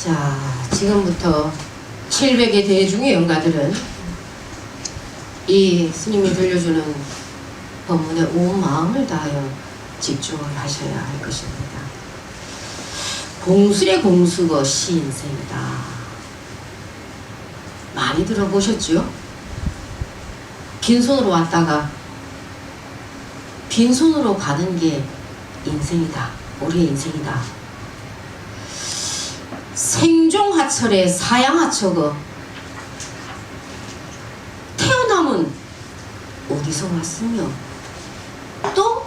자, 지금부터 700의 대중의 영가들은 이 스님이 들려주는 법문에 온 마음을 다하여 집중을 하셔야 할 것입니다. 공술의 공수거 시인생이다. 많이 들어보셨죠? 빈손으로 왔다가 빈손으로 가는 게 인생이다. 우리의 인생이다. 생종하철에 사양하처거 태어남은 어디서 왔으며 또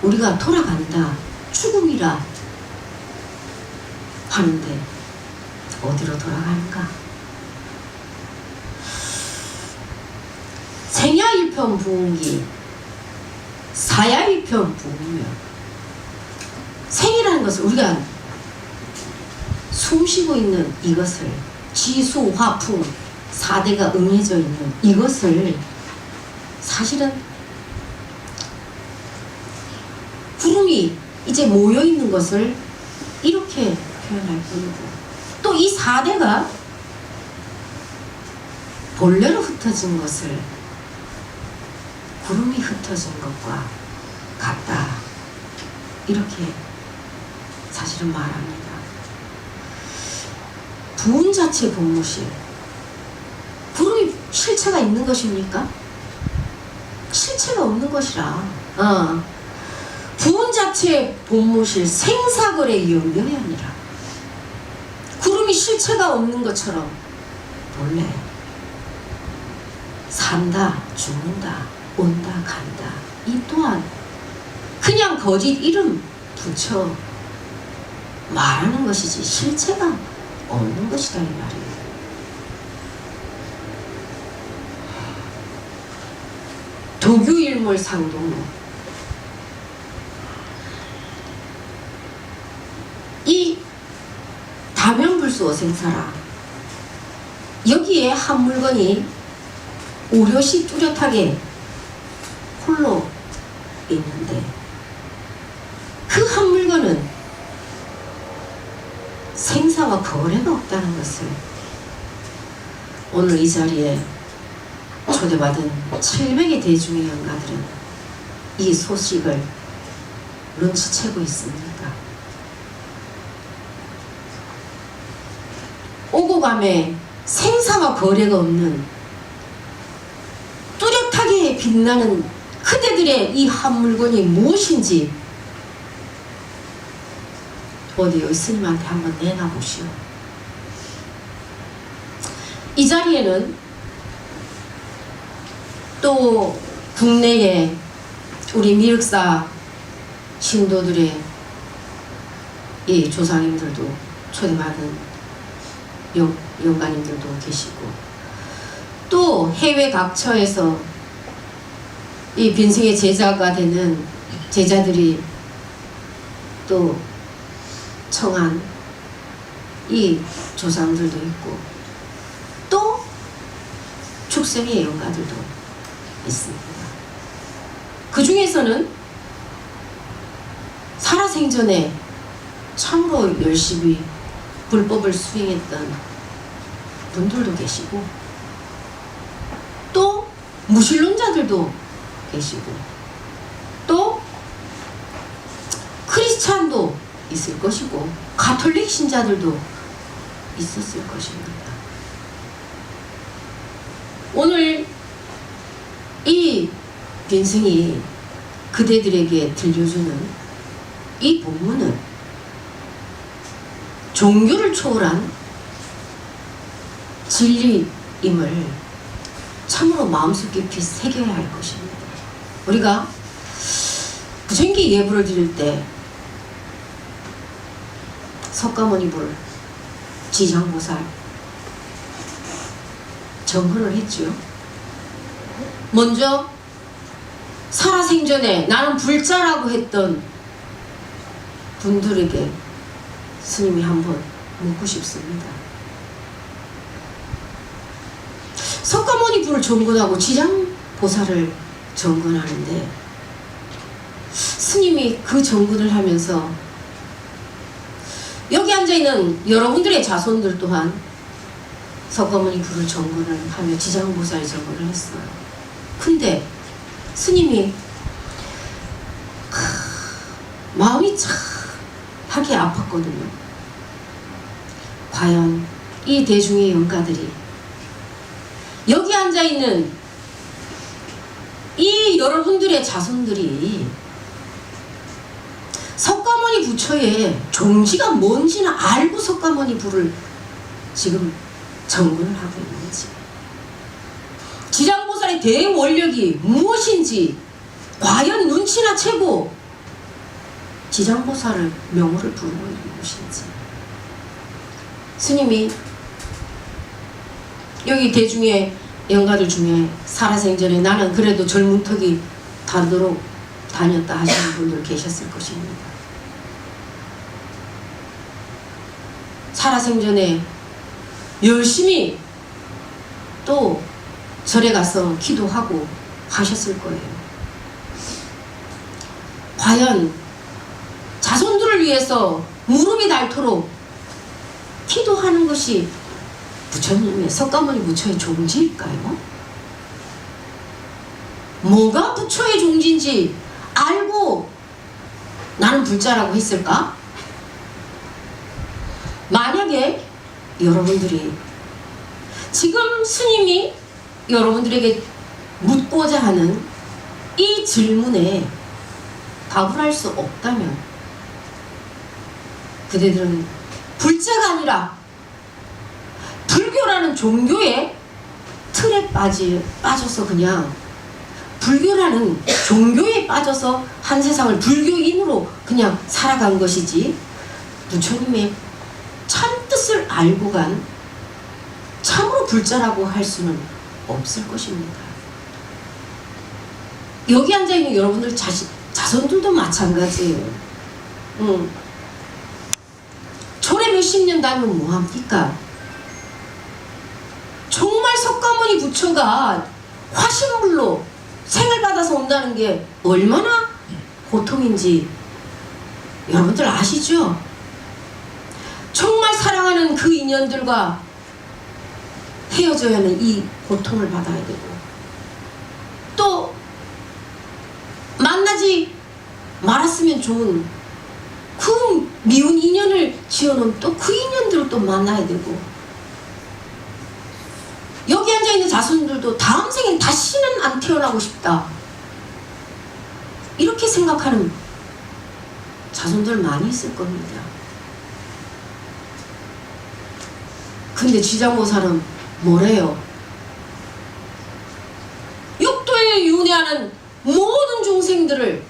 우리가 돌아간다. 죽음이라 하는데 어디로 돌아가는가? 생야일편 부운기 사야일편 부우며 생이라는 것을 우리가 숨쉬고 있는 이것을 지수, 화풍, 4대가 응해져 있는 이것을 사실은 구름이 이제 모여있는 것을 이렇게 표현할 뿐이고 또 이 4대가 본래로 흩어진 것을 구름이 흩어진 것과 같다. 이렇게 사실은 말합니다. 부운 자체 본무실. 구름이 실체가 있는 것입니까? 실체가 없는 것이라. 부운 자체 본무실 생사거래 연결이니라. 구름이 실체가 없는 것처럼 본래 산다, 죽는다, 온다, 간다. 이 또한 그냥 거짓 이름 붙여 말하는 것이지 실체가 없는 것이다 이 말이에요. 도규일몰 상동로. 이 다면불수 어생사라. 여기에 한 물건이 오롯이 뚜렷하게 홀로 있는데 그 한 물건은 생사와 거래가 없다는 것을 오늘 이 자리에 초대받은 700의 대중의 영가들은 이 소식을 눈치채고 있습니다. 오고 감에 생사와 거래가 없는 뚜렷하게 빛나는 그대들의 이 한 물건이 무엇인지 어디 여기 스님한테 한번 내놔보시오. 이 자리에는 또 국내에 우리 미륵사 신도들의 이 조상님들도 초대받은 영가님들도 계시고 또 해외 각처에서 이 빈승의 제자가 되는 제자들이 또 청한 이 조상들도 있고 또 축생의 영가들도 있습니다. 그 중에서는 살아생전에 참으로 열심히 불법을 수행했던 분들도 계시고 또 무신론자들도 계시고 또 크리스찬도 있을 것이고 가톨릭 신자들도 있었을 것입니다. 오늘 이 빈승이 그대들에게 들려주는 이 본문은 종교를 초월한 진리임을 참으로 마음속 깊이 새겨야 할 것입니다. 우리가 부처님께 예불을 드릴 때 석가모니불, 지장보살 정헌을 했죠. 먼저 살아생전에 나는 불자라고 했던 분들에게 스님이 한번 묻고 싶습니다. 석가모니불을 정건하고 지장보살을 정건하는데 스님이 그 정근을 하면서 여기 앉아있는 여러분들의 자손들 또한 석가모니 불을 정근을 하며 지장보살 정근을 했어요. 근데 스님이 마음이 참하게 아팠거든요. 과연 이 대중의 영가들이, 여기 앉아있는 이 여러분들의 자손들이 석가모니 부처의 종지가 뭔지는 알고 석가모니 불을 지금 정근을 하고 있는지, 지장보살의 대원력이 무엇인지 과연 눈치나 채고 지장보살을 명호를 부르고 있는 것인지. 스님이 여기 대중의 영가들 중에 살아생전에 나는 그래도 젊은 턱이 닿도록 다녔다 하시는 분들 계셨을 것입니다. 살아생전에 열심히 또 절에 가서 기도하고 하셨을 거예요. 과연 자손들을 위해서 무릎이 닳도록 기도하는 것이 부처님의, 석가모니 부처의 종지일까요? 뭐가 부처의 종지인지 알고 나는 불자라고 했을까? 만약에 여러분들이 지금 스님이 여러분들에게 묻고자 하는 이 질문에 답을 할 수 없다면 그대들은 불자가 아니라 불교라는 종교의 틀에 빠져서 그냥 불교라는 종교에 빠져서 한 세상을 불교인으로 그냥 살아간 것이지, 부처님의 참뜻을 알고 간 참으로 불자라고 할 수는 없을 것입니다. 여기 앉아있는 여러분들 자손들도 마찬가지예요. 절에 몇십 년 다니면 뭐합니까? 정말 석가모니 부처가 화신물로 생을 받아서 온다는 게 얼마나 고통인지 여러분들 아시죠? 정말 사랑하는 그 인연들과 헤어져야 하는 이 고통을 받아야 되고, 또 만나지 말았으면 좋은 그 미운 인연을 지어놓은 또 그 인연들을 또 만나야 되고, 여기 앉아있는 자손들도 다음 생엔 다시는 안 태어나고 싶다 이렇게 생각하는 자손들 많이 있을 겁니다. 근데 지장보살은 뭐래요? 육도에 윤회하는 모든 중생들을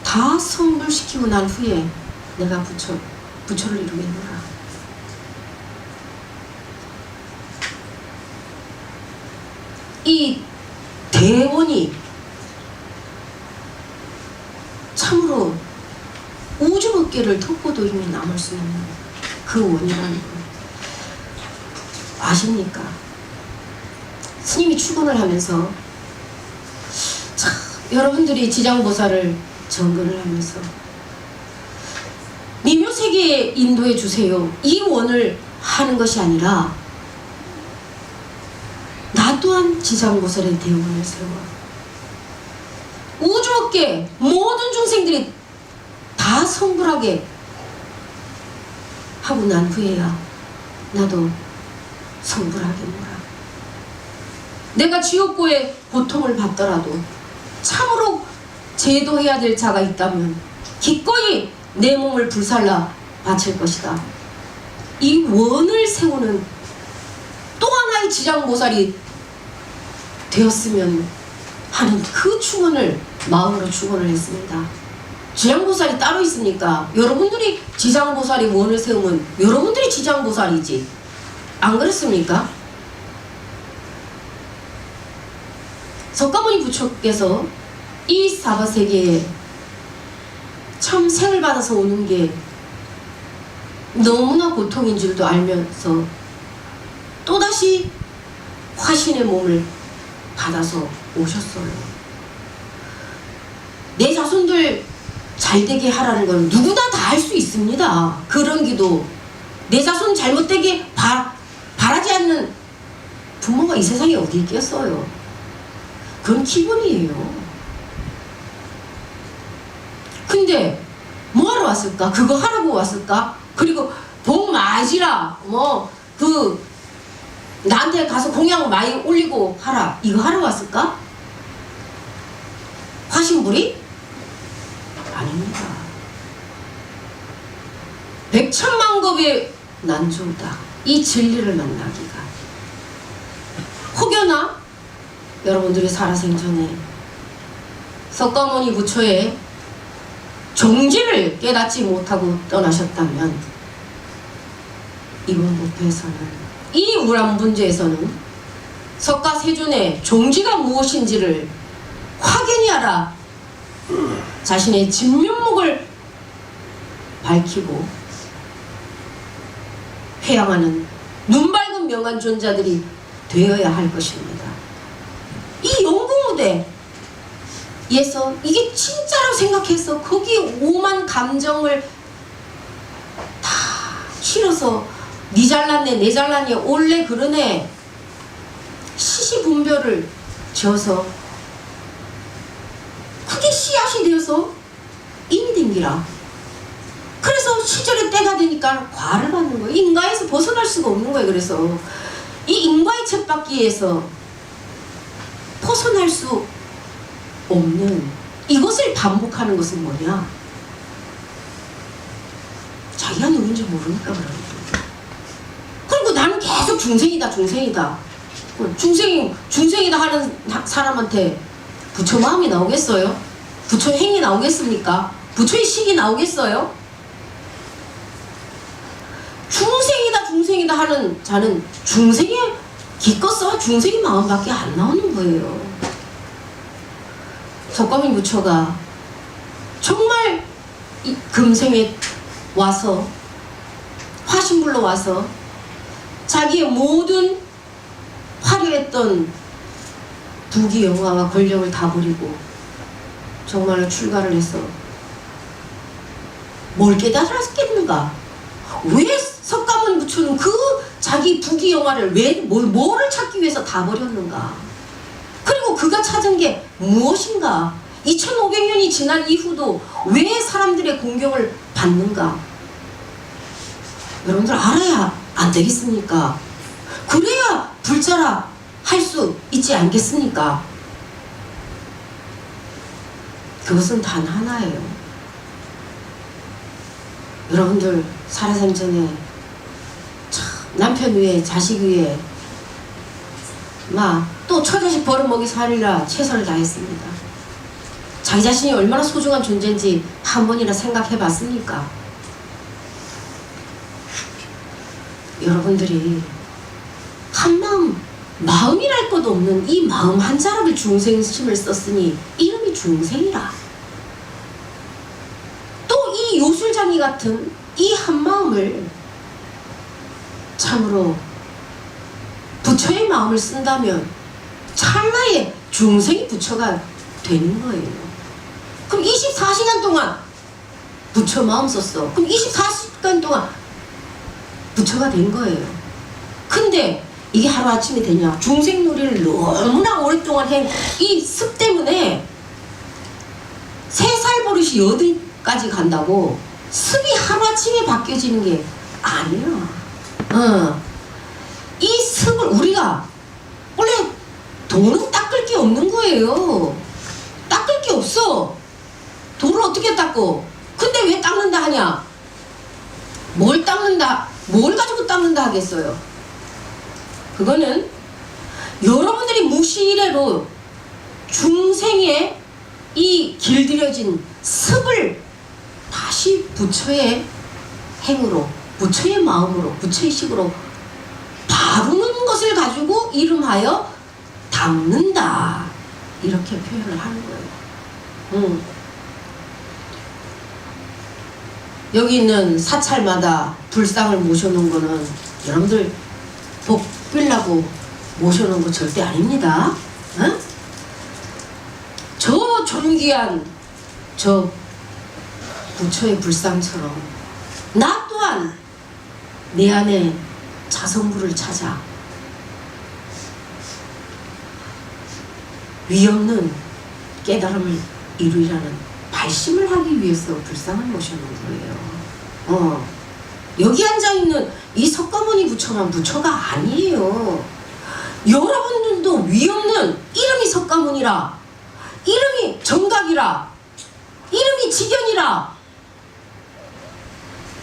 다 성불시키고 난 후에 내가 부처를 이루겠노라. 이 대원이 참으로 우주법계를 덮고도 힘이 남을 수 있는 그 원이라는 거 아십니까? 스님이 출근을 하면서 참 여러분들이 지장보살을 정근을 하면서 미묘세계에 인도해 주세요, 이 원을 하는 것이 아니라 나 또한 지장보살의 대원을 세워 우주업계 모든 중생들이 다 성불하게 하고 난 후에야 나도 성불하겠노라. 내가 지옥고의 고통을 받더라도 참으로 제도해야 될 자가 있다면 기꺼이 내 몸을 불살라 바칠 것이다. 이 원을 세우는 또 하나의 지장보살이 되었으면 하는 그 축원을 마음으로 축원을 했습니다. 지장보살이 따로 있으니까 여러분들이 지장보살이 원을 세우면 여러분들이 지장보살이지, 안 그렇습니까? 석가모니 부처께서 이 사바세계에 참 생을 받아서 오는 게 너무나 고통인 줄도 알면서 또다시 화신의 몸을 받아서 오셨어요. 내 자손들 잘되게 하라는 건 누구나 다 할 수 있습니다. 그런 기도. 내 자손 잘못되게 바라지 않는 부모가 이 세상에 어디 있겠어요. 그건 기본이에요. 근데 뭐하러 왔을까? 그거 하라고 왔을까? 그리고 복 맞으라 나한테 가서 공양 많이 올리고 하라, 이거 하러 왔을까? 화신불이? 아닙니다. 백천만급의 난조다. 이 진리를 만나기가. 혹여나 여러분들이 살아생전에 석가모니 부처의 종지를 깨닫지 못하고 떠나셨다면 이번 법회에서는, 이 우람분제에서는 석가세존의 종지가 무엇인지를 확연히 알아 자신의 진면목을 밝히고 회양하는 눈밝은 명한 존자들이 되어야 할 것입니다. 이 연구무대에서 이게 진짜라고 생각해서 거기에 오만 감정을 다 실어서 니 잘났네 내 잘났네 올래 그러네 시시분별을 지어서 그게 씨앗이 되어서 인이 된기라. 그래서 시절의 때가 되니까 과를 받는 거예요. 인과에서 벗어날 수가 없는 거예요. 그래서 이 인과의 쳇바퀴에서 벗어날 수 없는 이것을 반복하는 것은 뭐냐? 자기가 누군지 모르니까 그러는 거예요. 그리고 나는 계속 중생이다 중생이다 하는 사람한테 부처 마음이 나오겠어요? 부처 행이 나오겠습니까? 부처의 식이 나오겠어요? 중생이다 하는 자는 중생의 기껏 중생의 마음밖에 안 나오는 거예요. 석가모니 부처가 정말 이 금생에 와서 화신불로 와서 자기의 모든 화려했던 부귀 영화와 권력을 다 버리고 정말로 출가를 해서 뭘 깨달았겠는가? 왜 석가모니 부처는 그 자기 부귀 영화를 뭐를 찾기 위해서 다 버렸는가? 그리고 그가 찾은 게 무엇인가? 2500년이 지난 이후도 왜 사람들의 공경을 받는가? 여러분들 알아야 안 되겠습니까? 그래야 불자라 할 수 있지 않겠습니까? 그것은 단 하나예요. 여러분들 살아생전에 남편 위에 자식 위에 또 처자식 벌어먹이 살리라 최선을 다했습니다. 자기 자신이 얼마나 소중한 존재인지 한 번이나 생각해 봤습니까? 여러분들이 한마음, 마음이랄 것 없는 이 마음 한 자락을 중생심을 썼으니 이름이 중생이라. 또 이 요술장이 같은 이 한마음을 참으로 부처의 마음을 쓴다면 찰나에 중생이 부처가 되는 거예요. 그럼 24시간 동안 부처 마음 썼어. 그럼 24시간 동안 부처가 된 거예요. 근데 이게 하루아침에 되냐? 중생놀이를 너무나 오랫동안 한 이 습 때문에 3살 버릇이 8까지 간다고 습이 하루아침에 바뀌어지는 게 아니야. 이 습을 우리가 원래 돈은 닦을 게 없는 거예요. 닦을 게 없어. 돈을 어떻게 닦고? 근데 왜 닦는다 하냐? 뭘 닦는다? 뭘 가지고 닦는다 하겠어요? 그거는 여러분들이 무시이래로 중생의 이 길들여진 습을 다시 부처의 행으로, 부처의 마음으로, 부처의 식으로 다루는 것을 가지고 이름하여 닦는다. 이렇게 표현을 하는 거예요. 여기 있는 사찰마다 불상을 모셔놓은 거는 여러분들 복 빌라고 모셔놓은 거 절대 아닙니다. 저 존귀한 저 부처의 불상처럼 나 또한 내 안에 자성불을 찾아 위없는 깨달음을 이루라는 발심을 하기 위해서 불상을 모셔놓은 거예요. 여기 앉아있는 이 석가모니 부처만 부처가 아니에요. 여러분들도 위없는 이름이 석가모니라, 이름이 정각이라, 이름이 지견이라,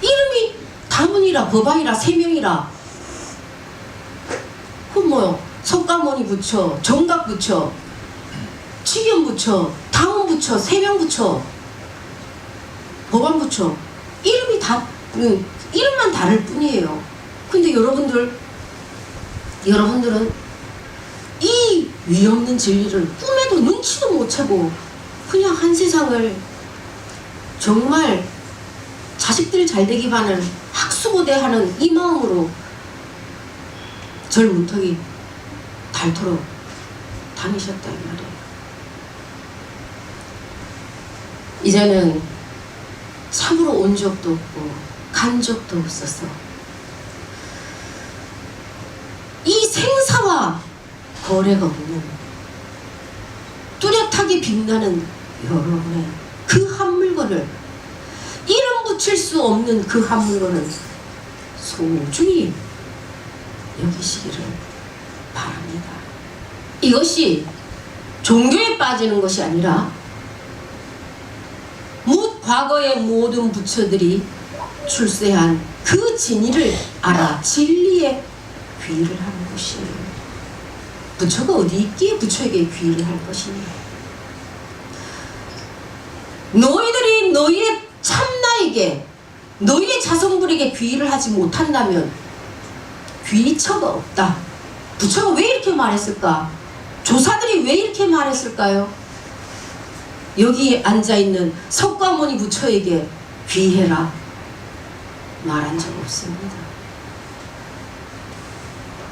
이름이 다문이라, 법안이라, 세명이라. 그럼 뭐요? 석가모니 부처, 정각 부처, 지견 부처, 다문 부처, 세명 부처, 법안 부처, 이름이 다 이름만 다를 뿐이에요. 근데 여러분들은 이 위없는 진리를 꿈에도 눈치도 못 채고 그냥 한 세상을 정말 자식들 잘 되기만을 학수고대하는 이 마음으로 절 문턱이 닳도록 다니셨다 이 말이에요. 이제는 삽으로 온 적도 없고 간 적도 없어서 이 생사와 거래가 없는 뚜렷하게 빛나는 여러분의 그 한 물건을, 이름 붙일 수 없는 그 한 물건을 소중히 여기시기를 바랍니다. 이것이 종교에 빠지는 것이 아니라 과거의 모든 부처들이 출세한 그 진리를 알아 진리에 귀의를 하는 것이에요. 부처가 어디 있기에 부처에게 귀의를 할 것이냐. 너희들이 너희의 참나에게, 너희의 자성불에게 귀의를 하지 못한다면 귀의처가 없다. 부처가 왜 이렇게 말했을까? 조사들이 왜 이렇게 말했을까요? 여기 앉아있는 석가모니 부처에게 귀해라 말한 적 없습니다.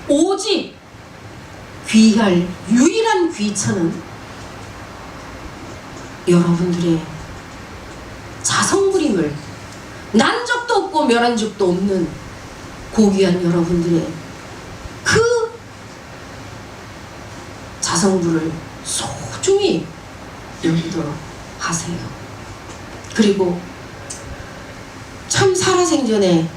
오직 귀할 유일한 귀처는 여러분들의 자성불임을, 난 적도 없고 멸한 적도 없는 고귀한 여러분들의 그 자성불을 소중히 여기도록 하세요. 그리고 참 살아생전에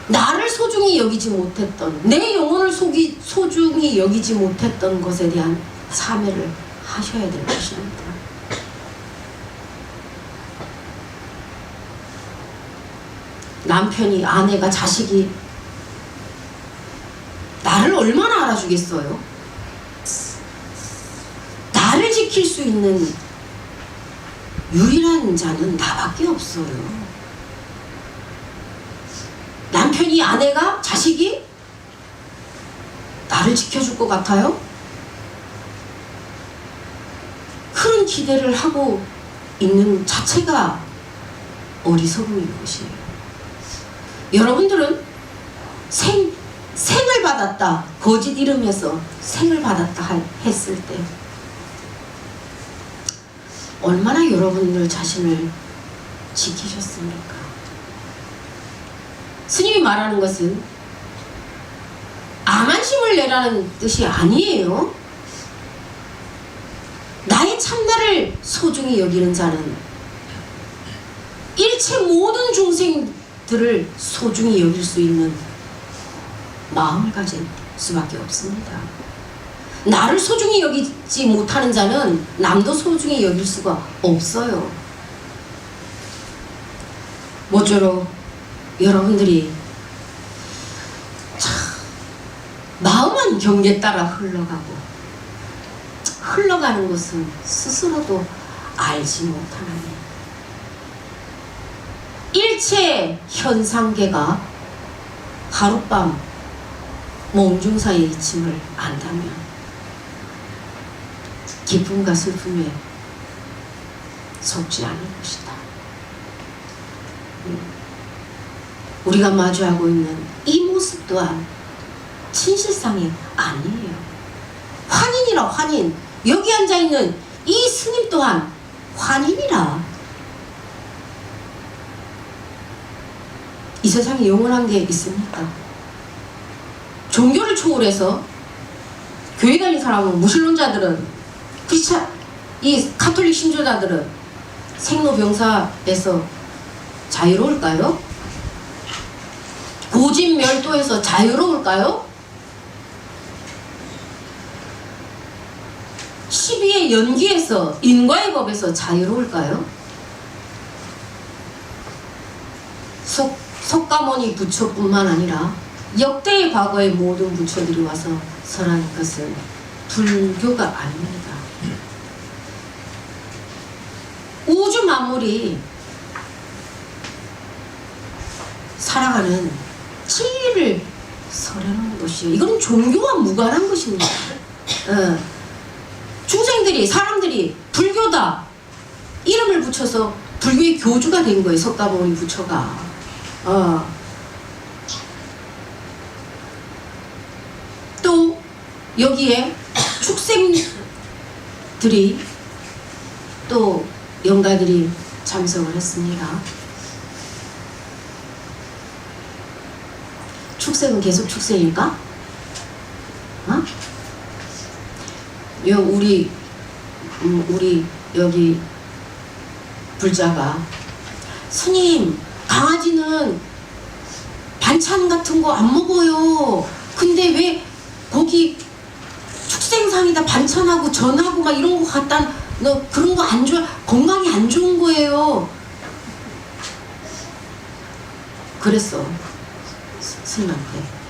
나를 소중히 여기지 못했던, 내 영혼을 소중히 여기지 못했던 것에 대한 참회를 하셔야 될 것입니다. 남편이, 아내가, 자식이 나를 얼마나 알아주겠어요? 나를 지킬 수 있는 유일한 자는 나밖에 없어요. 남편이, 아내가, 자식이 나를 지켜줄 것 같아요? 그런 기대를 하고 있는 자체가 어리석음인 것이에요. 여러분들은 생을 받았다, 거짓 이름에서 생을 받았다 했을 때 얼마나 여러분들 자신을 지키셨습니까? 스님이 말하는 것은 암안심을 내라는 뜻이 아니에요. 나의 참나를 소중히 여기는 자는 일체 모든 중생들을 소중히 여길 수 있는 마음을 가진 수밖에 없습니다. 나를 소중히 여기지 못하는 자는 남도 소중히 여길 수가 없어요. 모쪼록 여러분들이 마음은 경계 따라 흘러가는 것은 스스로도 알지 못하나니 일체 현상계가 하룻밤 몸중사의 이침을 안다면 기쁨과 슬픔에 속지 않을 것이다. 우리가 마주하고 있는 이 모습 또한 진실상이 아니에요. 환인이라 환인. 여기 앉아있는 이 스님 또한 환인이라. 이 세상에 영원한 게 있습니까? 종교를 초월해서 교회 다니는 사람은 무신론자들은 이 가톨릭 신조자들은 생로병사에서 자유로울까요? 고집멸도에서 자유로울까요? 12의 연기에서 인과의 법에서 자유로울까요? 석가모니 부처뿐만 아니라 역대의 과거의 모든 부처들이 와서 설한 것은 불교가 아닙니다. 우주 만물이 살아가는 진리를 설하는 것이에요. 이건 종교와 무관한 것입니다. 중생들이, 사람들이 불교다 이름을 붙여서 불교의 교주가 된 거예요. 석가모니 부처가. 또 여기에 축생들이 또 영가들이 참석을 했습니다. 축생은 계속 축생일까? 우리 여기 불자가 스님, 강아지는 반찬 같은 거 안 먹어요. 근데 왜 거기 축생상에다 반찬하고 전하고 막 이런 거 갖다 너 그런 거 안 좋아, 건강이 안 좋은 거예요. 그랬어 스님한테.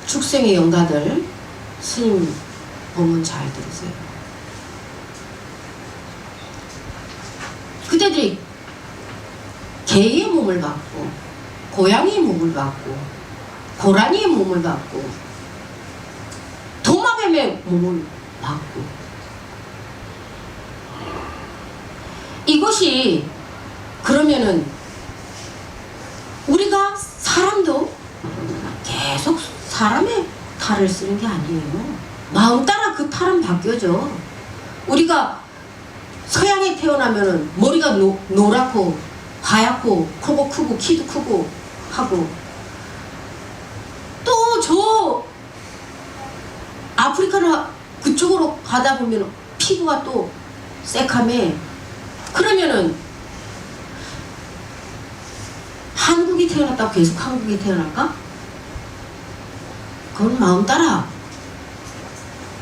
축생의 영가들, 스님 법문 잘 들으세요. 그대들이 개의 몸을 받고 고양이의 몸을 받고 고라니의 몸을 받고 도마뱀의 몸을 받고, 이것이 그러면은 우리가 사람도 계속 사람의 탈을 쓰는 게 아니에요. 마음 따라 그 탈은 바뀌어져. 우리가 서양에 태어나면은 머리가 노랗고 하얗고 코가 크고 키도 크고 하고, 또 저 아프리카나 그쪽으로 가다 보면 피부가 또 새카매. 그러면은 한국이 태어났다고 계속 한국이 태어날까? 그건 마음 따라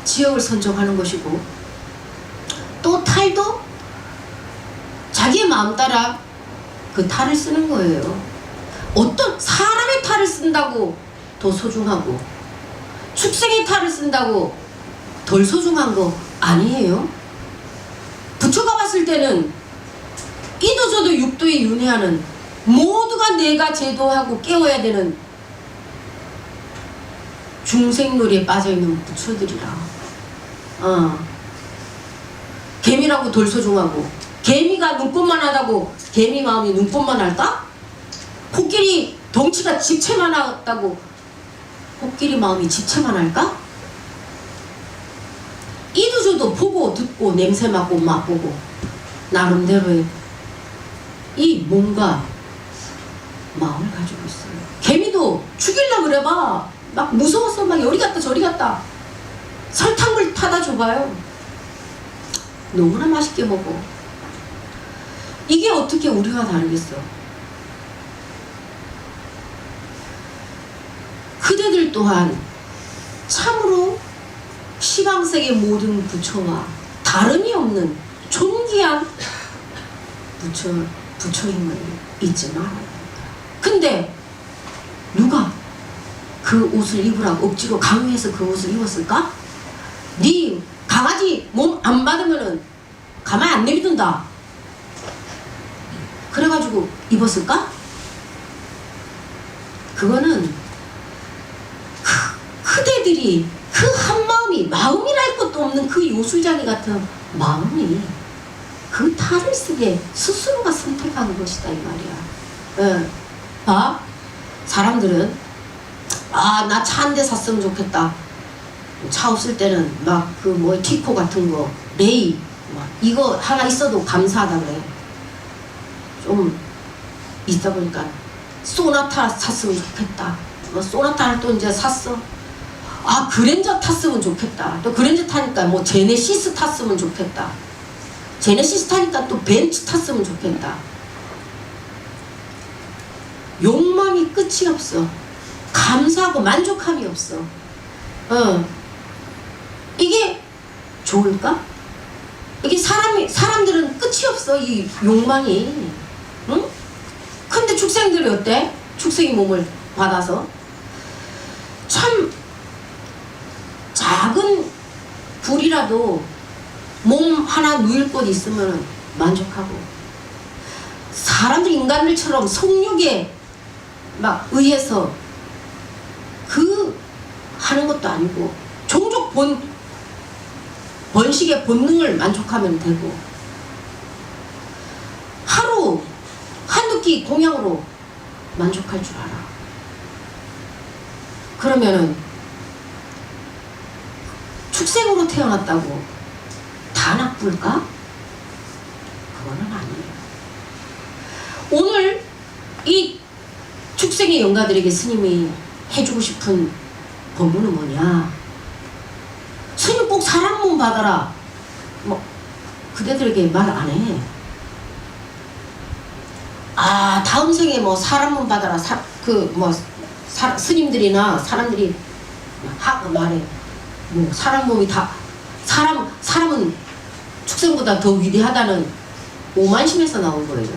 지역을 선정하는 것이고, 또 탈도 자기의 마음 따라 그 탈을 쓰는 거예요. 어떤 사람의 탈을 쓴다고 더 소중하고 축생의 탈을 쓴다고 덜 소중한 거 아니에요. 부처가 봤을 때는 이도저도 육도에 윤회하는, 모두가 내가 제도하고 깨워야 되는 중생놀이에 빠져있는 부처들이라. 개미라고 덜 소중하고, 개미가 눈꽃만 하다고 개미 마음이 눈꽃만 할까? 코끼리 덩치가 집채만 하다고 코끼리 마음이 집채만 할까? 이도저도 보고 듣고 냄새 맡고 맛보고 나름대로의 이 몸과 마음을 가지고 있어요. 개미도 죽이려고 그래봐. 막 무서워서 막 여리 갔다 저리 갔다. 설탕물 타다 줘봐요. 너무나 맛있게 먹어. 이게 어떻게 우리와 다르겠어? 그대들 또한 참으로 시방색의 모든 부처와 다름이 없는 존귀한 부처임을 잊지 말아야 합니다. 근데 누가 그 옷을 입으라고 억지로 강요해서 그 옷을 입었을까? 네 강아지 몸 안 받으면은 가만히 안 내비둔다 그래가지고 입었을까? 그거는 그대들이 그 한마음이, 마음이랄 것도 없는 그 요술장이 같은 마음이 그 탈을 쓰게 스스로가 선택한 것이다 이 말이야. 봐, 사람들은 나 차 한 대 샀으면 좋겠다. 차 없을 때는 막 그 뭐 티코 같은 거, 레이 이거 하나 있어도 감사하다 그래. 좀 있다 보니까 소나타 샀으면 좋겠다. 뭐 소나타를 또 이제 샀어. 아, 그랜저 탔으면 좋겠다. 또 그랜저 타니까 뭐 제네시스 탔으면 좋겠다. 제네시스 타니까 또 벤츠 탔으면 좋겠다. 욕망이 끝이 없어. 감사하고 만족함이 없어. 이게 좋을까? 이게 사람들은 끝이 없어, 이 욕망이. 응? 근데 축생들이 어때? 축생이 몸을 받아서 참 작은 불이라도 몸 하나 누일 곳 있으면 만족하고, 사람들 인간들처럼 성욕에 막 의해서 그 하는 것도 아니고 종족 번식의 본능을 만족하면 되고, 하루 한두 끼 공양으로 만족할 줄 알아. 그러면은 축생으로 태어났다고 다 나쁠까? 그거는 아니에요. 오늘 이 축생의 영가들에게 스님이 해주고 싶은 법문은 뭐냐? 스님 꼭 사람 몸 받아라. 뭐 그대들에게 말 안 해. 아, 다음 생에 뭐 사람 몸 받아라. 스님들이나 사람들이 말해. 뭐 사람 몸이 다 사람은 축생보다 더 위대하다는 오만심에서 나온 거예요.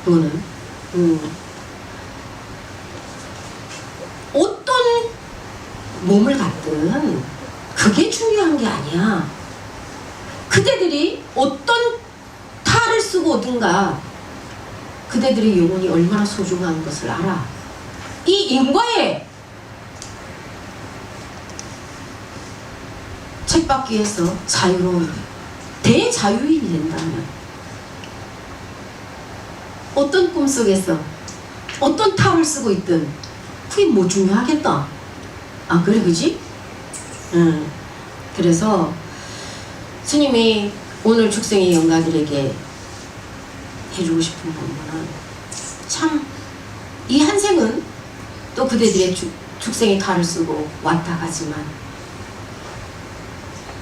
그거는 어떤 몸을 갖든 그게 중요한 게 아니야. 그대들이 어떤 탈을 쓰고 오든가 그대들의 영혼이 얼마나 소중한 것을 알아. 이 인과에 책받기에서 자유로운 대자유인이 된다면 어떤 꿈속에서 어떤 탈을 쓰고 있든 그게 뭐 중요하겠다. 아, 그래, 그지? 그래서 스님이 오늘 축생의 영가들에게 해주고 싶은 법문은, 참 이 한 생은 또 그대들의 축생의 탈을 쓰고 왔다 가지만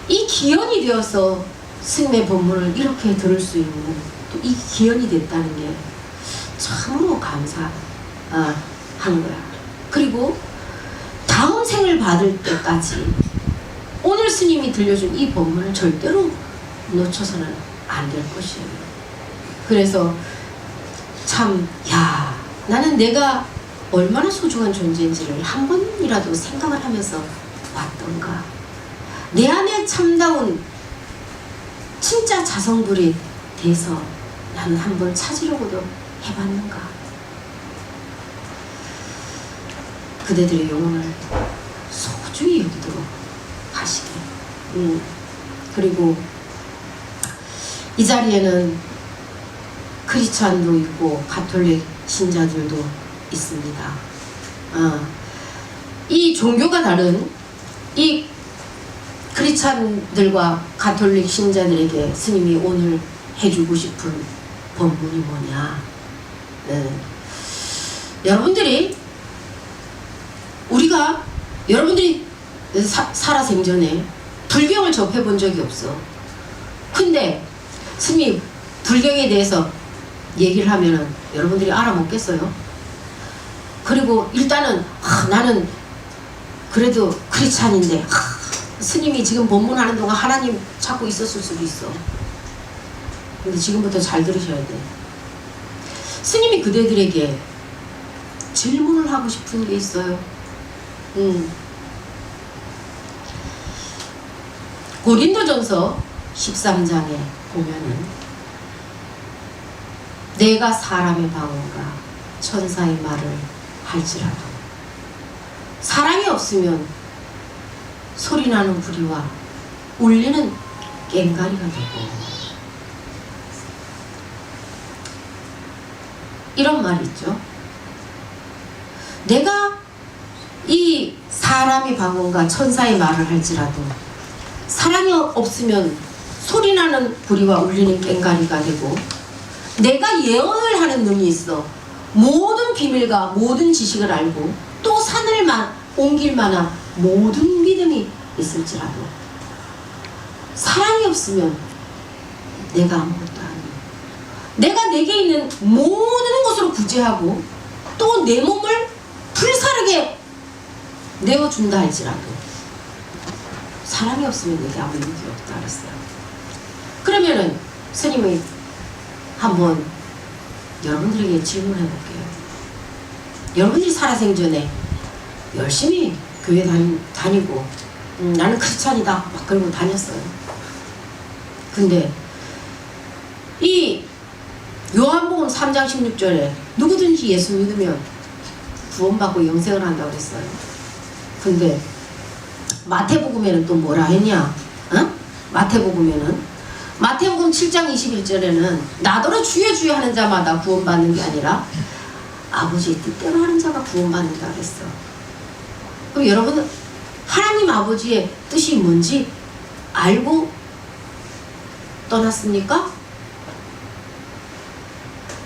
이 기연이 되어서 스님의 법문을 이렇게 들을 수 있는 또 이 기연이 됐다는 게 참으로 감사한 거야. 그리고 다음 생을 받을 때까지 오늘 스님이 들려준 이 법문을 절대로 놓쳐서는 안 될 것이에요. 그래서 참, 나는 내가 얼마나 소중한 존재인지를 한 번이라도 생각을 하면서 왔던가, 내 안에 참다운 진짜 자성불이 돼서 나는 한번 찾으려고도 해봤는가. 그대들의 영혼을 소중히 여기도록 하시게. 그리고 이 자리에는 크리스찬도 있고 가톨릭 신자들도 있습니다. 이 종교가 다른 이 크리스찬들과 가톨릭 신자들에게 스님이 오늘 해주고 싶은 법문이 뭐냐? 여러분들이 살아생전에 불경을 접해본 적이 없어. 근데 스님이 불경에 대해서 얘기를 하면은 여러분들이 알아먹겠어요? 그리고 일단은 나는 그래도 크리스찬인데 스님이 지금 법문하는 동안 하나님 찾고 있었을 수도 있어. 근데 지금부터 잘 들으셔야 돼. 스님이 그대들에게 질문을 하고 싶은 게 있어요. 고린도전서 13장에 보면은 내가 사람의 방언과 천사의 말을 할지라도 사랑이 없으면 소리나는 부리와 울리는 꽹과리가 되고, 이런 말이 있죠. 내가 이 사람의 방언과 천사의 말을 할지라도 사랑이 없으면 소리나는 부리와 울리는 꽹과리가 되고, 내가 예언을 하는 능이 있어. 모든 비밀과 모든 지식을 알고 또 산을 옮길 만한 모든 믿음이 있을지라도 사랑이 없으면 내가 아무것도 아니야. 내가 내게 있는 모든 것으로 구제하고 또 내 몸을 불사르게 내어준다 할지라도 사랑이 없으면 내게 아무 의미가 없다 그랬어요. 그러면은 스님이 한번 여러분들에게 질문해 볼게요. 여러분들이 살아생전에 열심히 교회 다니고 나는 크리스찬이다 막 그러고 다녔어요. 근데 이 요한복음 3장 16절에 누구든지 예수 믿으면 구원받고 영생을 한다고 그랬어요. 근데 마태복음에는 또 뭐라 했냐? 어? 마태복음 7장 21절에는 나더러 주여 주여 하는 자마다 구원받는 게 아니라 아버지의 뜻대로 하는 자가 구원받는다 그랬어. 그럼 여러분은 하나님 아버지의 뜻이 뭔지 알고 떠났습니까?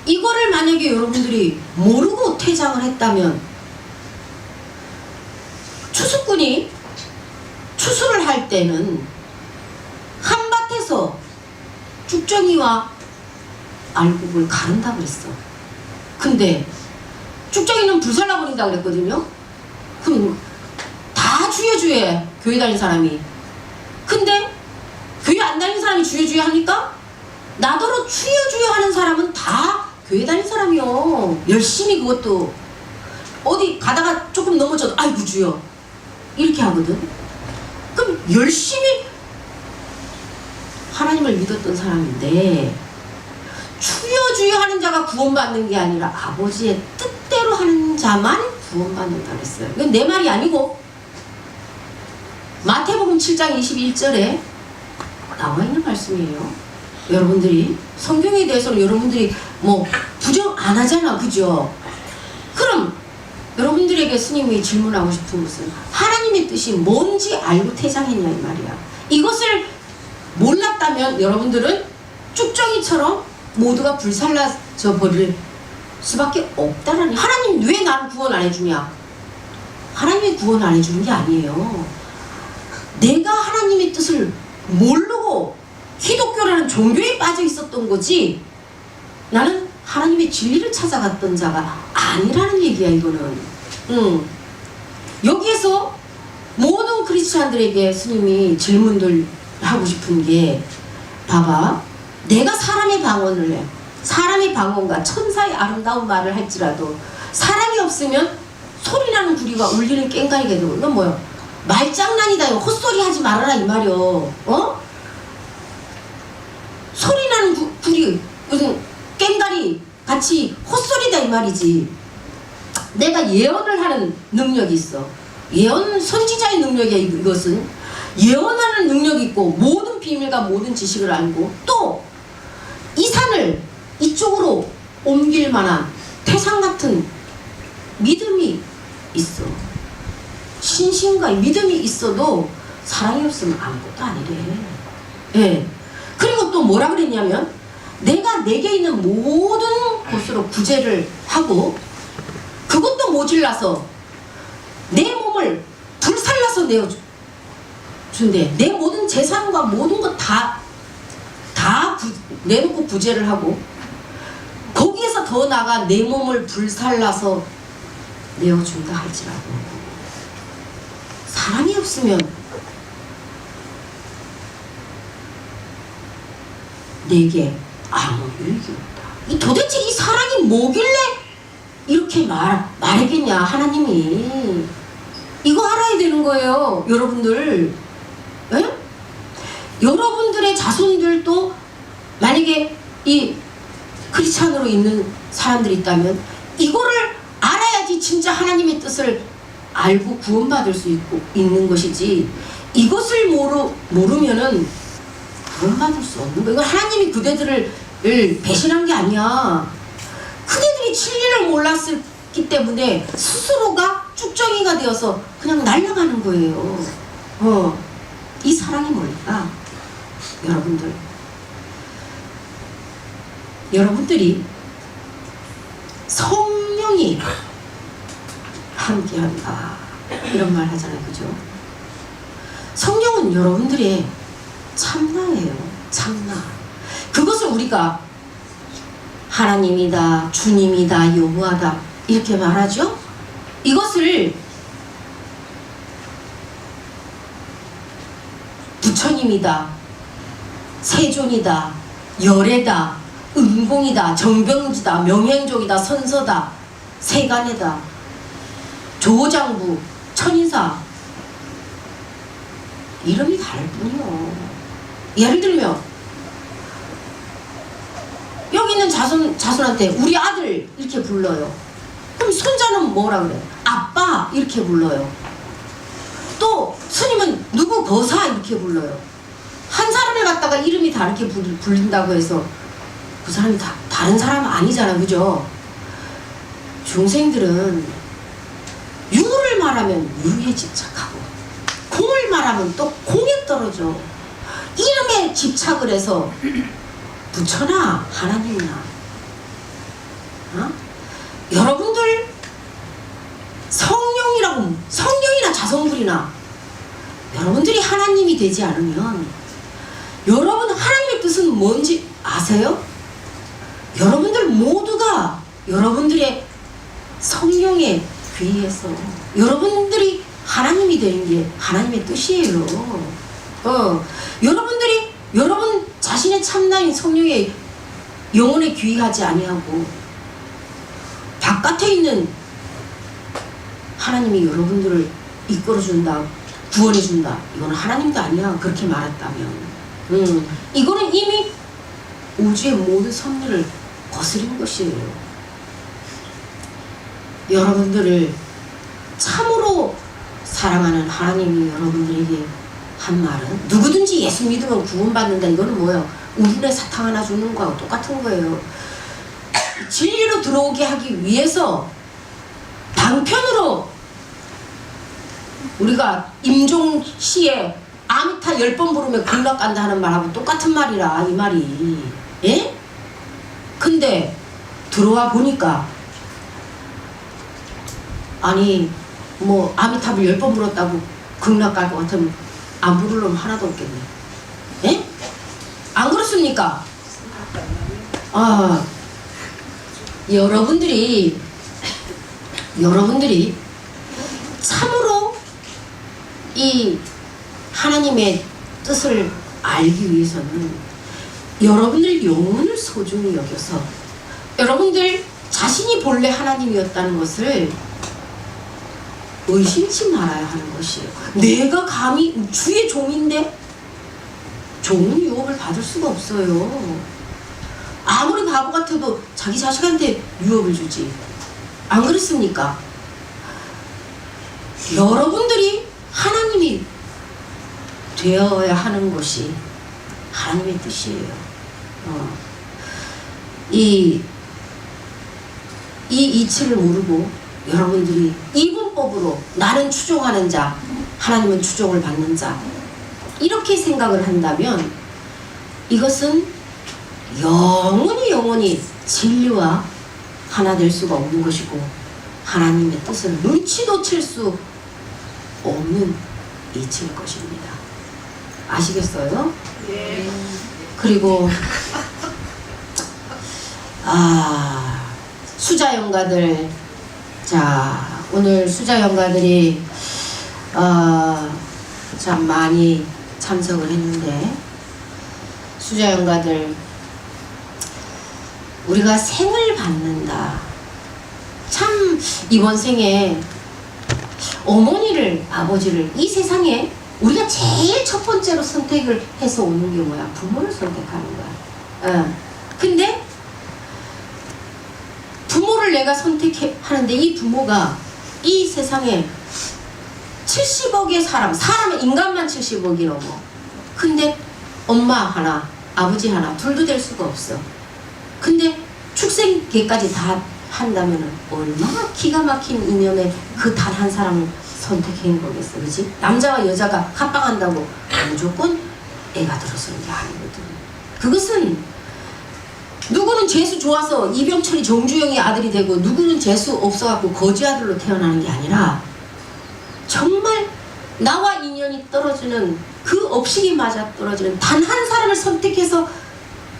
이거를 만약에 여러분들이 모르고 퇴장을 했다면 추수꾼이 추수를 할 때는 한밭에서 쭉정이와 알곡을 가른다 그랬어. 근데 쭉정이는 불살라버린다 그랬거든요. 그럼 다 주여 주여 교회 다닌 사람이. 근데 교회 안 다닌 사람이 주여 주여 하니까 나더러 주여 주여 하는 사람은 다 교회 다닌 사람이요. 열심히 그것도 어디 가다가 조금 넘어져도 아이고 주여 이렇게 하거든. 그럼 열심히 하나님을 믿었던 사람인데 주여 주여 하는 자가 구원받는 게 아니라 아버지의 뜻대로 하는 자만 구원받는다 그랬어요. 이건 내 말이 아니고 마태복음 7장 21절에 나와 있는 말씀이에요. 여러분들이 성경에 대해서는 여러분들이 뭐 부정 안 하잖아, 그죠? 그럼 여러분들에게 스님이 질문하고 싶은 것은 하나님의 뜻이 뭔지 알고 퇴장했냐 이 말이야. 이것을 몰랐다면 여러분들은 쭉정이처럼 모두가 불살라져 버릴 수밖에 없다라니. 하나님 왜 나를 구원 안 해주냐? 하나님이 구원 안 해주는 게 아니에요. 내가 하나님의 뜻을 모르고 기독교라는 종교에 빠져 있었던 거지 나는 하나님의 진리를 찾아갔던 자가 아니라는 얘기야 이거는. 여기에서 모든 크리스찬들에게 스님이 질문들 하고 싶은 게 봐봐. 내가 사람의 방언을 해. 사람의 방언과 천사의 아름다운 말을 할지라도 사람이 없으면 소리나는 구리가 울리는 깽가리가 되고 이건 뭐야? 말장난이다. 헛소리 하지 말아라 이 말이요. 어? 소리나는 구리 무슨 깽가리 같이 헛소리다 이 말이지. 내가 예언을 하는 능력이 있어. 예언 선지자의 능력이야. 이것은 예언하는 능력이 있고 모든 비밀과 모든 지식을 알고 또 이 산을 이쪽으로 옮길 만한 태산 같은 믿음이 있어. 신심과 믿음이 있어도 사랑이 없으면 아무것도 아니래. 예. 그리고 또 뭐라 그랬냐면 내가 내게 있는 모든 곳으로 구제를 하고 그것도 모질라서 내 몸을 불살라서 내어준대. 내 모든 재산과 모든 것 다 내놓고 구제를 하고 거기에서 더 나아가 내 몸을 불살라서 내어준다 할지라도 사랑이 없으면 내게 아무 유익이 없다. 도대체 이 사랑이 뭐길래 이렇게 말했겠냐 하나님이. 이거 알아야 되는 거예요 여러분들. 에? 여러분들의 자손들도 만약에 이 크리스찬으로 있는 사람들이 있다면 이거를 알아야지 진짜 하나님의 뜻을 알고 구원받을 수 있는 것이지 이것을 모르면은 구원받을 수 없는 거야. 이건 하나님이 그대들을 배신한 게 아니야. 그대들이 진리를 몰랐기 때문에 스스로가 쭉정이가 되어서 그냥 날아가는 거예요. 이 사랑이 뭘까? 여러분들 여러분들이 성령이 함께한다 이런 말 하잖아요. 그죠? 성령은 여러분들의 참나예요. 참나. 그것을 우리가 하나님이다, 주님이다, 여호와다 이렇게 말하죠. 이것을 부처님이다, 세존이다, 열애다, 은공이다, 정병지다, 명행족이다, 선서다, 세간에다, 조장부, 천인사 이름이 다를 뿐이요. 예를 들면 여기 있는 자손한테 우리 아들 이렇게 불러요. 그럼 손자는 뭐라 그래? 아빠 이렇게 불러요. 또 스님은 누구 거사 이렇게 불러요. 한 사람을 갖다가 이름이 다르게 불린다고 해서 그 사람이 다른 사람은 아니잖아. 그죠? 중생들은 유를 말하면 유에 집착하고 공을 말하면 또 공에 떨어져. 이름에 집착을 해서 부처나 하나님이나 여러분들 성령이나 자성불이나 여러분들이 하나님이 되지 않으면 여러분 하나님의 뜻은 뭔지 아세요? 여러분들 모두가 여러분들의 성령에 귀해서 여러분들이 하나님이 되는 게 하나님의 뜻이에요. 여러분들이 여러분 자신의 참나인 성령의 영혼에 귀하지 아니하고 바깥에 있는 하나님이 여러분들을 이끌어준다, 구원해준다. 이거는 하나님도 아니야. 그렇게 말했다면 이거는 이미 우주의 모든 섭리를 거스린 것이에요. 여러분들을 참으로 사랑하는 하나님이 여러분들에게 한 말은 누구든지 예수 믿으면 구원받는다. 이거는 뭐예요? 우물에 사탕 하나 주는 거하고 똑같은 거예요. 진리로 들어오게 하기 위해서 방편으로 우리가 임종시에 아미타 10번 부르면 극락 간다 하는 말하고 똑같은 말이라 이 말이. 예? 근데 들어와 보니까 아니 뭐 아미타를 10번 불렀다고 극락 갈 것 같으면 안 부를 놈 하나도 없겠네. 예? 안 그렇습니까? 여러분들이 참으로 이 하나님의 뜻을 알기 위해서는 여러분들 영혼을 소중히 여겨서 여러분들 자신이 본래 하나님이었다는 것을 의심치 말아야 하는 것이에요. 내가 감히 주의 종인데 종은 유업을 받을 수가 없어요. 아무리 바보 같아도 자기 자식한테 유업을 주지. 안 그렇습니까? 여러분들이 하나님이 되어야 하는 것이 하나님의 뜻이에요. 이 이치를 모르고 여러분들이 이분법으로 나는 추종하는 자, 하나님은 추종을 받는 자 이렇게 생각을 한다면 이것은 영원히 진리와 하나 될 수가 없는 것이고 하나님의 뜻을 눈치도 챌 수 없는 이치일 것입니다. 아시겠어요? 네. 그리고 수자연가들, 자 오늘 수자연가들이 참 많이 참석을 했는데 수자연가들 우리가 생을 받는다. 참 이번 생에 어머니를 아버지를 이 세상에 우리가 제일 첫 번째로 선택을 해서 오는 게 뭐야? 부모를 선택하는 거야. 근데 부모를 내가 선택하는데 이 부모가 이 세상에 70억의 사람의 인간만 70억이 넘어. 근데 엄마 하나, 아버지 하나, 둘도 될 수가 없어. 근데 축생계까지 다 한다면 얼마나 기가 막힌 인연에 그 단 한 사람을 선택한 거겠어. 그렇지? 남자와 여자가 합방한다고 무조건 애가 들어서는 게 아니거든. 그것은 누구는 재수 좋아서 이병철이 정주영이 아들이 되고 누구는 재수 없어갖고 거지 아들로 태어나는 게 아니라 정말 나와 인연이 떨어지는 그 업식이 맞아 떨어지는 단 한 사람을 선택해서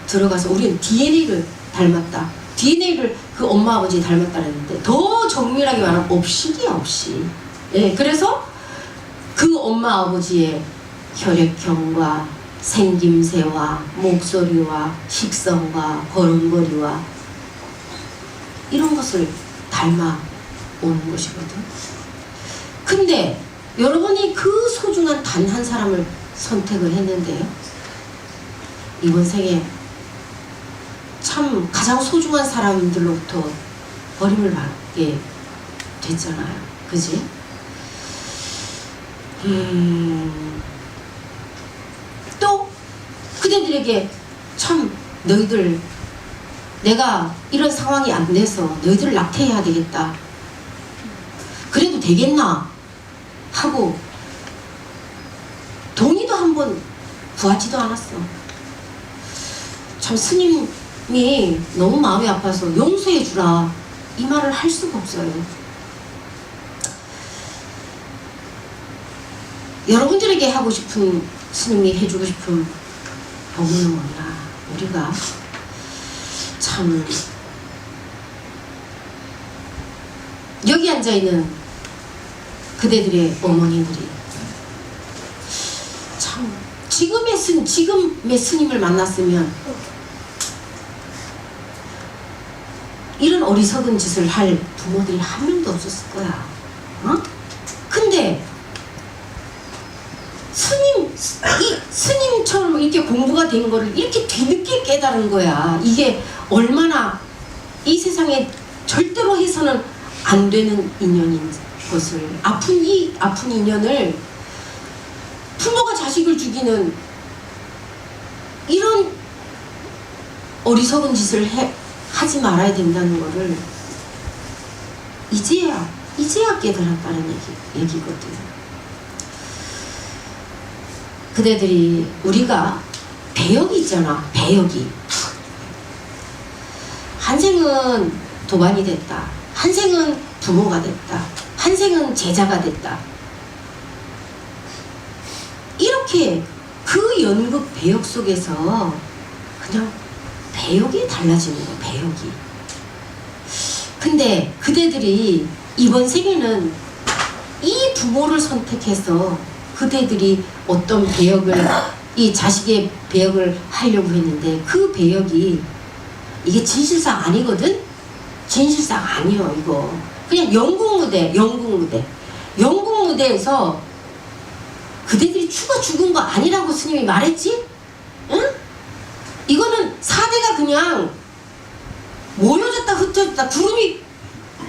들어가서 우리는 DNA를 닮았다. DNA를 그 엄마 아버지 닮았다는데 더 정밀하게 말하면 업식이야 업식. 예, 그래서 그 엄마 아버지의 혈액형과 생김새와 목소리와 식성과 걸음걸이와 이런 것을 닮아 오는 것이거든. 근데 여러분이 그 소중한 단 한 사람을 선택을 했는데요. 이번 생에 참 가장 소중한 사람들로부터 버림을 받게 됐잖아요. 그지? 또 그대들에게 참 너희들 내가 이런 상황이 안 돼서 너희들을 낙태해야 되겠다. 그래도 되겠나? 하고 동의도 한번 구하지도 않았어. 참 스님이 너무 마음이 아파서 용서해 주라 이 말을 할 수가 없어요. 여러분들에게 하고 싶은 스님이 해주고 싶은 법문은 뭐냐. 우리가 참 여기 앉아있는 그대들의 어머니들이 참 지금의 스님을 만났으면 이런 어리석은 짓을 할 부모들이 한 명도 없었을 거야. 어? 근데 스님처럼 이렇게 공부가 된 거를 이렇게 뒤늦게 깨달은 거야. 이게 얼마나 이 세상에 절대로 해서는 안 되는 인연인 것을, 아픈 인연을 부모가 자식을 죽이는 이런 어리석은 짓을 하지 말아야 된다는 거를 이제야 깨달았다는 얘기거든. 그대들이 우리가 배역이 있잖아. 배역이 한 생은 도반이 됐다. 한 생은 부모가 됐다. 한 생은 제자가 됐다. 이렇게 그 연극 배역 속에서 그냥 배역이 달라지는 거야. 배역이. 근데 그대들이 이번 생에는 이 부모를 선택해서 그대들이 어떤 배역을 이 자식의 배역을 하려고 했는데 그 배역이 이게 진실상 아니거든? 진실상 아니요. 이거 그냥 영국 무대에서 그대들이 죽은 거 아니라고 스님이 말했지? 응? 이거는 사대가 그냥 모여졌다 흩어졌다 구름이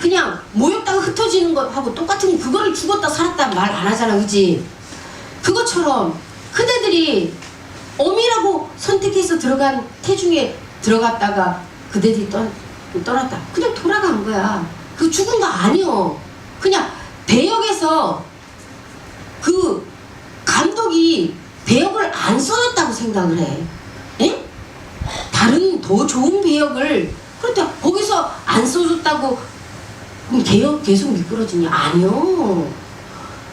그냥 모였다가 흩어지는 거하고 똑같은 그거를 죽었다 살았다 말 안 하잖아. 그지? 그것처럼 그대들이 어미라고 선택해서 들어간 태중에 들어갔다가 그대들이 떠났다. 그냥 돌아간 거야. 그 죽은 거 아니요. 그냥 배역에서 그 감독이 배역을 안 써줬다고 생각을 해. 에? 다른 더 좋은 배역을 그렇다 거기서 안 써줬다고 그럼 배역 계속 미끄러지냐? 아니요.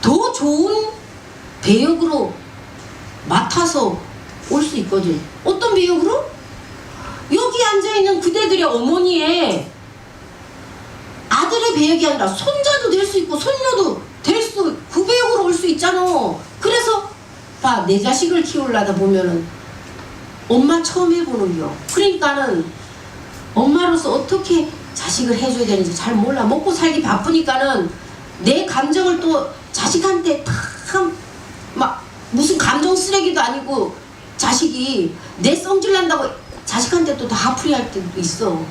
더 좋은 배역으로 맡아서 올 수 있거든. 어떤 배역으로? 여기 앉아있는 그대들의 어머니의 아들의 배역이 아니라 손자도 될 수 있고 손녀도 그 배역으로 올 수 있잖아. 그래서 봐, 내 자식을 키우려다 보면은 엄마 처음 해보는 겨. 그러니까는 엄마로서 어떻게 자식을 해줘야 되는지 잘 몰라. 먹고 살기 바쁘니까는 내 감정을 또 자식한테 막 무슨 감정 쓰레기도 아니고 자식이 내 성질 난다고 자식한테 또 다 풀이할 때도 있어.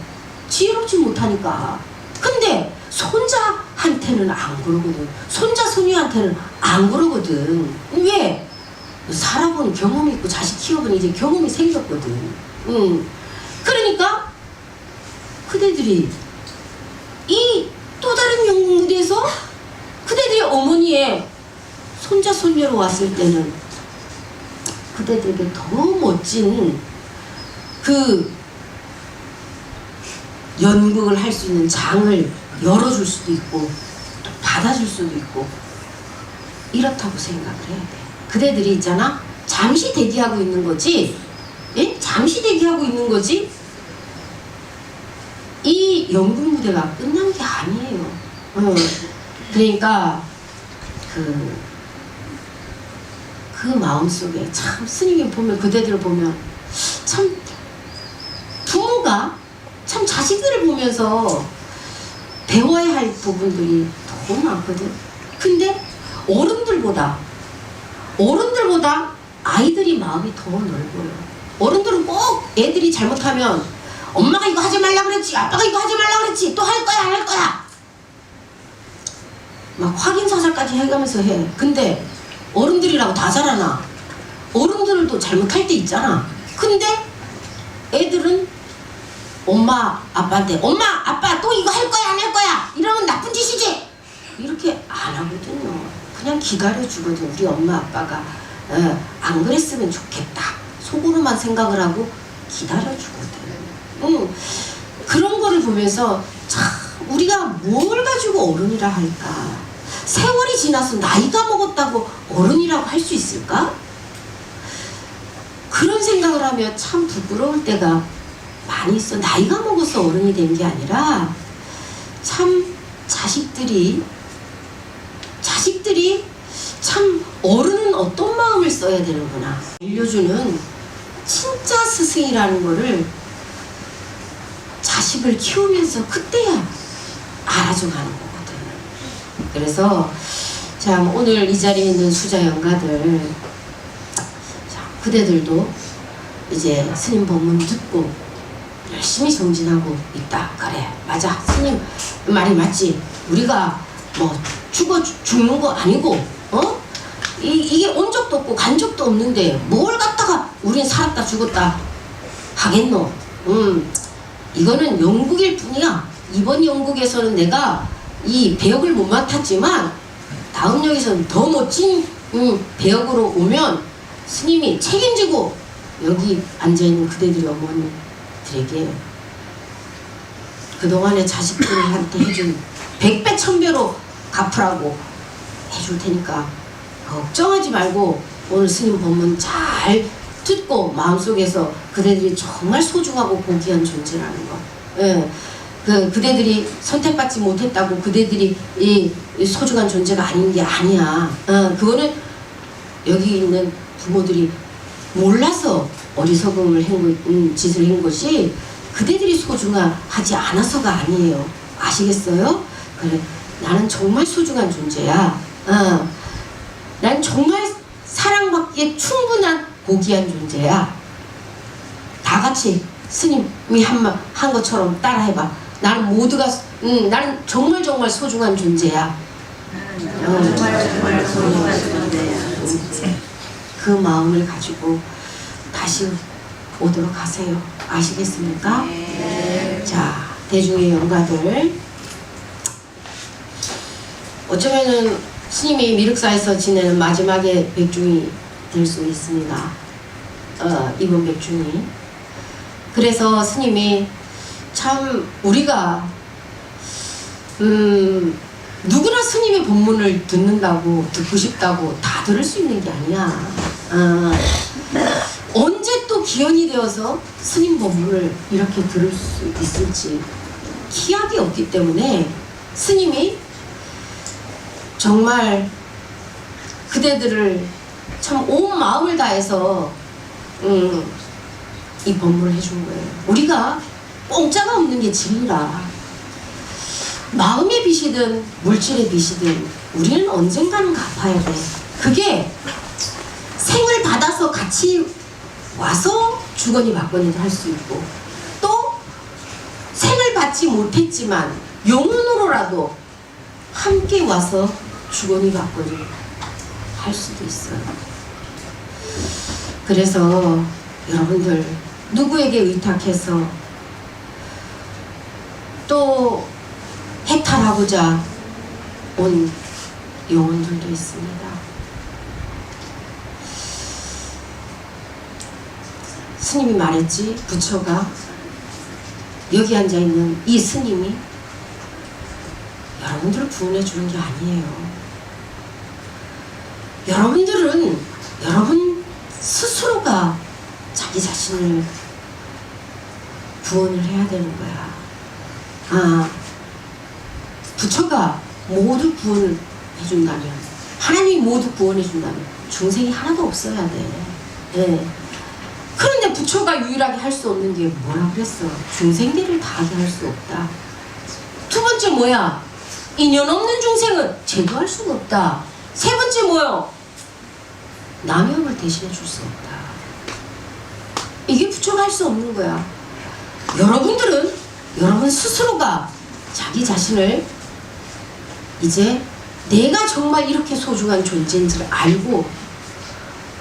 지혜롭지 못하니까. 근데 손자한테는 안 그러거든. 손자 손녀한테는 안 그러거든. 왜? 살아본 경험이 있고 자식 키워본 이제 경험이 생겼거든. 그러니까 그대들이 이 또 다른 영국 무대에서 그대들의 어머니의 손자 손녀로 왔을 때는 그대들에게 더 멋진 그 연극을 할 수 있는 장을 열어줄 수도 있고 또 받아줄 수도 있고 이렇다고 생각을 해야 돼. 그대들이 있잖아, 잠시 대기하고 있는 거지. 예? 잠시 대기하고 있는 거지. 이 연극 무대가 끝난 게 아니에요. 그러니까 그 마음속에 참 스님이 보면, 그대들을 보면 참 부모가 참 자식들을 보면서 배워야 할 부분들이 너무 많거든. 근데 어른들보다 아이들이 마음이 더 넓어요. 어른들은 꼭 애들이 잘못하면 엄마가 이거 하지 말라 그랬지, 아빠가 이거 하지 말라 그랬지, 또 할 거야 안 할 거야 막 확인사살까지 해가면서 해. 근데 어른들이라고 다 잘하나? 어른들도 잘못할 때 있잖아. 근데 애들은 엄마 아빠한테 엄마 아빠 또 이거 할 거야 안 할 거야 이러면 나쁜 짓이지 이렇게 안 하거든요. 그냥 기다려주거든. 우리 엄마 아빠가 안 그랬으면 좋겠다 속으로만 생각을 하고 기다려주거든. 그런 거를 보면서 참 우리가 뭘 가지고 어른이라 할까? 세월이 지나서 나이가 먹었다고 어른이라고 할 수 있을까? 그런 생각을 하면 참 부끄러울 때가 많이 있어. 나이가 먹어서 어른이 된 게 아니라 참 자식들이 참 어른은 어떤 마음을 써야 되는구나 알려주는 진짜 스승이라는 거를 자식을 키우면서 그때야 알아줘가는 거거든. 그래서 참 오늘 이 자리에 있는 수자 영가들, 그대들도 이제 스님 법문 듣고 열심히 정진하고 있다. 그래 맞아, 스님 말이 맞지. 우리가 뭐 죽는 거 아니고 이게 온 적도 없고 간 적도 없는데 뭘 갖다가 우린 살았다 죽었다 하겠노. 이거는 연극일 뿐이야. 이번 연극에서는 내가 이 배역을 못 맡았지만 다음 역에서는 더 멋진 배역으로 오면 스님이 책임지고 여기 앉아있는 그대들의 어머니들에게 그동안에 자식들한테 해준 100배 1000배로 갚으라고 해줄 테니까 걱정하지 말고 오늘 스님 법문 잘 듣고 마음속에서 그대들이 정말 소중하고 고귀한 존재라는 거. 예. 그대들이 선택받지 못했다고 그대들이 이 소중한 존재가 아닌 게 아니야. 그거는 여기 있는 부모들이 몰라서 어리석음을 짓을 한 것이 그대들이 소중하지 않아서가 아니에요. 아시겠어요? 그래, 나는 정말 소중한 존재야. 난 정말 사랑받기에 충분한 고귀한 존재야. 다 같이 스님이 한 것처럼 따라해봐. 나는 모두가 나는 정말 소중한 존재야. 정말 소중한 존재야. 그 마음을 가지고 다시 오도록 하세요. 아시겠습니까? 네. 자, 대중의 영가들, 어쩌면은 스님이 미륵사에서 지내는 마지막의 백중이 될 수 있습니다. 이번 백중이. 그래서 스님이 참 우리가 누구나 스님의 법문을 듣고 싶다고 다 들을 수 있는 게 아니야. 언제 또 기현이 되어서 스님 법문을 이렇게 들을 수 있을지 기약이 없기 때문에 스님이 정말 그대들을 참 온 마음을 다해서 이 법문을 해준 거예요. 우리가 공짜가 없는 게 진리라. 마음의 빚이든 물질의 빚이든 우리는 언젠가는 갚아야 돼. 그게 생을 받아서 같이 와서 주거니 받거니도 할 수 있고, 또 생을 받지 못했지만 영혼으로라도 함께 와서 주거니 받거니 할 수도 있어요. 그래서 여러분들 누구에게 의탁해서 또 해탈하고자 온 영혼들도 있습니다. 스님이 말했지, 부처가 여기 앉아있는 이 스님이 여러분들을 구원해 주는 게 아니에요. 여러분들은 여러분 스스로가 자기 자신을 구원을 해야 되는 거야. 아, 부처가 모두 구원을 해준다면, 하나님이 모두 구원해 준다면 중생이 하나도 없어야 돼. 네. 그런데 부처가 유일하게 할 수 없는 게 뭐라 그랬어? 중생들을 다 하게 할 수 없다. 두 번째 뭐야? 인연 없는 중생은 제도할 수가 없다. 세 번째 뭐요? 남의 업을 대신해 줄 수 없다. 이게 부처가 할 수 없는 거야. 여러분들은 여러분 스스로가 자기 자신을 이제 내가 정말 이렇게 소중한 존재인지를 알고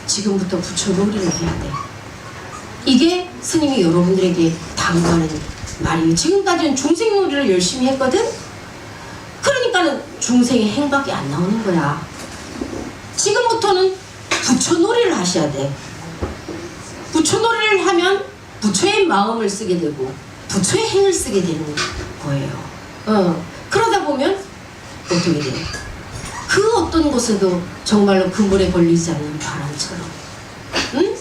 지금부터 부처 놀이를 해야 돼. 이게 스님이 여러분들에게 당부하는 말이에요. 지금까지는 중생 놀이를 열심히 했거든? 그러니까는 중생의 행밖에 안 나오는 거야. 지금부터는 부처 놀이를 하셔야 돼. 부처 놀이를 하면 부처의 마음을 쓰게 되고 부처의 행을 쓰게 되는 거예요. 그러다 보면 어떻게 돼? 그 어떤 곳에도 정말로 그물에 걸리지 않는 바람처럼, 응?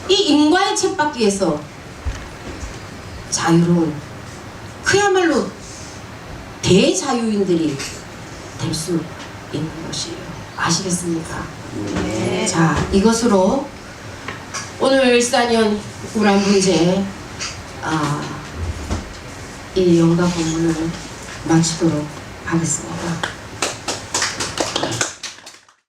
이 인과의 쳇바퀴에서 자유로운 그야말로 대자유인들이 될 수 있는 것이에요. 아시겠습니까? 네. 자, 이것으로 오늘 일사년 우란 문제 이 영가 본문을 마치도록 하겠습니다.